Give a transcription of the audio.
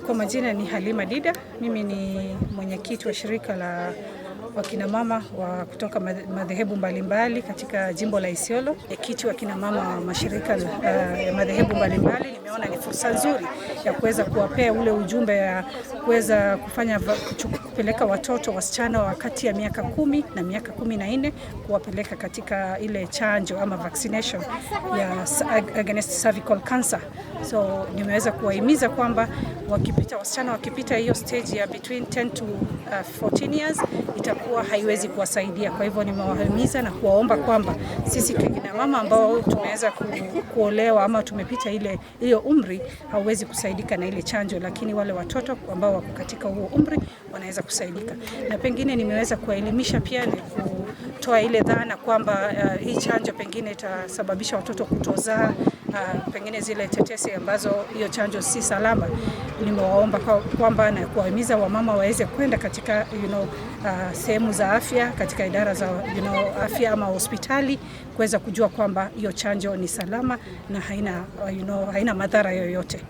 Kwa majina ni Halima Dida. Mimi ni mwenyekiti wa shirika la wakina mama wa kutoka madhehebu mbalimbali katika jimbo la Isiolo. Mwenyekiti wa kina mama wa mashirika ya madhehebu mbalimbali, nimeona ni fursa nzuri ya kuweza kuwapea ule ujumbe ya kuweza kupeleka watoto wasichana wakati ya miaka 10 na miaka 14 kuwapeleka katika ile chanjo ama vaccination ya against cervical cancer. So nimeweza kuwahimiza kwamba wasichana wakipita hiyo stage ya between 10 to 14 years itakuwa haiwezi kuwasaidia. Kwa hivyo nimewahimiza na kuwaomba kwamba sisi kina mama ambao tumeweza kuolewa ama tumepita hiyo umri hauwezi kusaidika na ile chanjo, lakini wale watoto ambao wako katika huo umri wanaweza kusaidika. Na pengine nimeweza kuwaelimisha pia kutoa ile dhana kwamba hii chanjo pengine itasababisha watoto kutozaa, pengine zile tetesi ambazo hiyo chanjo si salama. Nimewaomba kwamba na kuwahimiza wamama waweze kwenda katika sehemu za afya, katika idara za afya ama hospitali kuweza kujua kwamba hiyo chanjo ni salama na haina madhara yoyote.